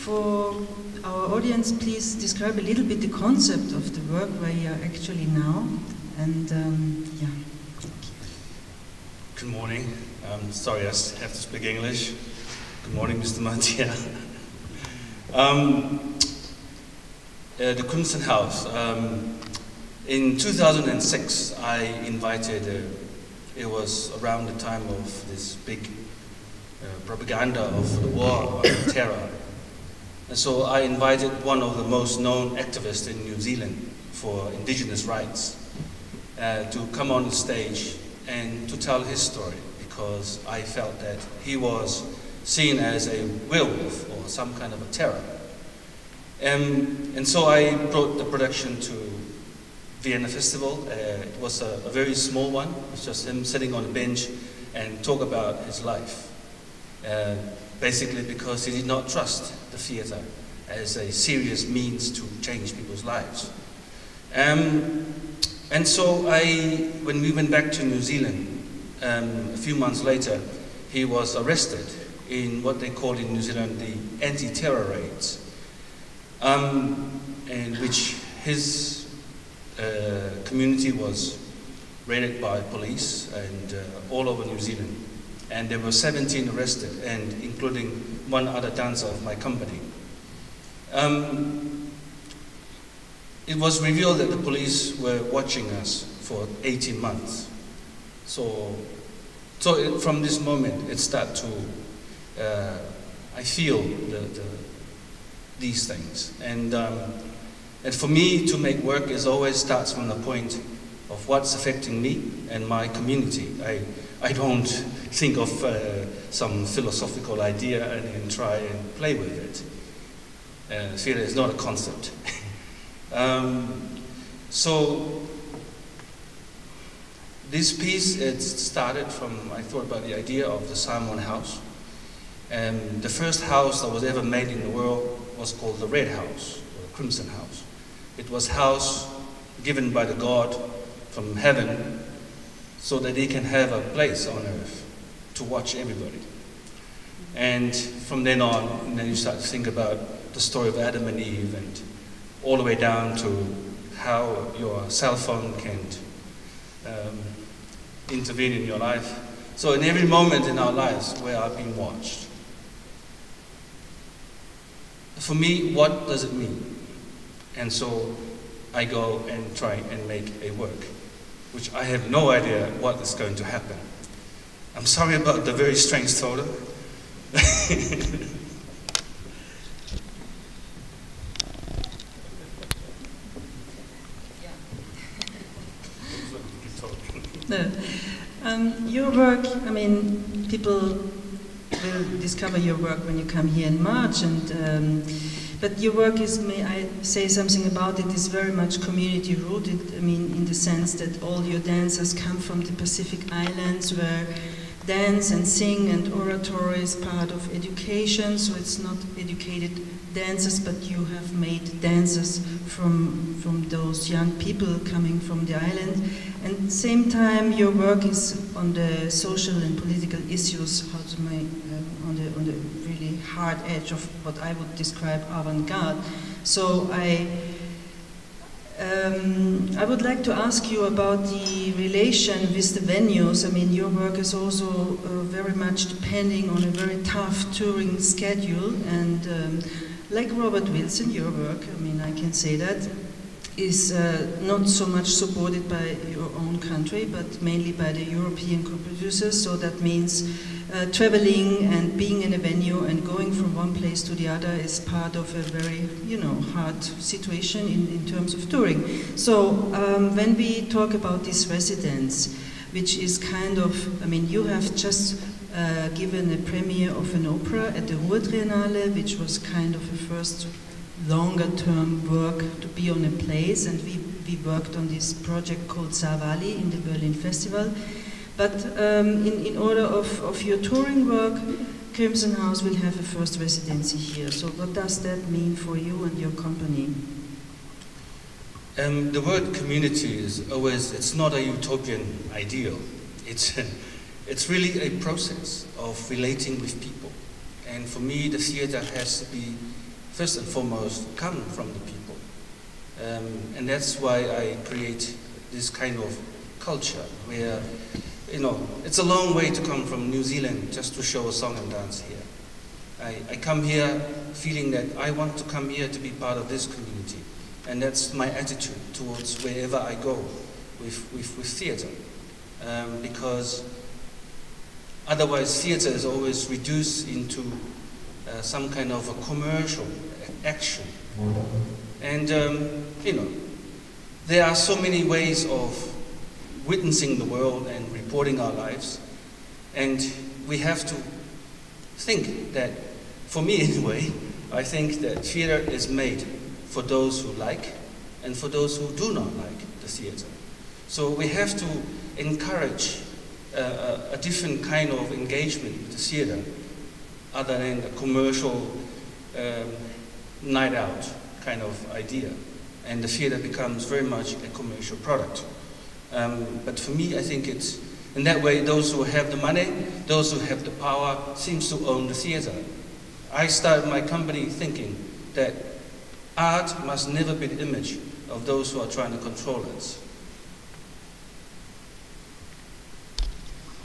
for our audience, please describe a little bit the concept of the work where you are actually now, and yeah. Good morning. Sorry, I have to speak English. Good morning, Mr. Mantia. The Kunsthaus. In 2006, I invited, it was around the time of this big propaganda of the war on terror. And so I invited one of the most known activists in New Zealand for indigenous rights to come on the stage and to tell his story, because I felt that he was seen as a werewolf or some kind of a terror. And so I brought the production to Vienna Festival. It was a very small one. It was just him sitting on a bench and talk about his life. Basically because he did not trust the theater as a serious means to change people's lives. And so when we went back to New Zealand, a few months later, he was arrested in what they call in New Zealand the anti-terror raids, in which his community was raided by police and all over New Zealand. And there were 17 arrested, and including one other dancer of my company. It was revealed that the police were watching us for 18 months. So from this moment, it started to, I feel these things. And for me, to make work is always starts from the point of what's affecting me and my community. I don't think of some philosophical idea and try and play with it. Theater is not a concept. So this piece, it started from, I thought about the idea of the Salmon House. And the first house that was ever made in the world was called the Red House, or the Crimson House. It was a house given by the God from heaven so that he can have a place on earth to watch everybody. And from then on, and then you start to think about the story of Adam and Eve, and all the way down to how your cell phone can intervene in your life. So in every moment in our lives where I've been watched. For me, what does it mean? And so I go and try and make a work, which I have no idea what is going to happen. I'm sorry about the very strange photo. No. Your work, I mean, people will discover your work when you come here in March, and but your work is, may I say something about it, is very much community rooted. I mean, in the sense that all your dancers come from the Pacific Islands, where dance and sing and oratory is part of education, so it's not educated dancers, but you have made dancers from those young people coming from the island. And at the same time, your work is on the social and political issues, how to make, on the really hard edge of what I would describe avant-garde. So I would like to ask you about the relation with the venues. I mean, your work is also very much depending on a very tough touring schedule, and like Robert Wilson, your work, I mean, I can say that, is not so much supported by your own country, but mainly by the European co-producers. So that means traveling and being in a venue and going from one place to the other is part of a very, hard situation in terms of touring. So when we talk about this residence, which is kind of, I mean, you have just given a premiere of an opera at the Ruhr Triennale, which was kind of a first longer-term work to be on a place, and we worked on this project called Savali in the Berlin Festival. But in order of your touring work, Crimson House will have a first residency here. So what does that mean for you and your company? The word community is always, it's not a utopian ideal. It's really a process of relating with people. And for me, the theater has to be first and foremost come from the people. And that's why I create this kind of culture where, you know, it's a long way to come from New Zealand just to show a song and dance here. I come here feeling that I want to come here to be part of this community. And that's my attitude towards wherever I go with theatre. Because otherwise theatre is always reduced into some kind of a commercial action. And, you know, there are so many ways of witnessing the world and reporting our lives. And we have to think that, for me anyway, I think that theatre is made for those who like and for those who do not like the theatre. So we have to encourage a different kind of engagement with the theatre other than a commercial night out kind of idea. And the theatre becomes very much a commercial product. But for me, I think it's, in that way, those who have the money, those who have the power, seems to own the theatre. I started my company thinking that art must never be the image of those who are trying to control us.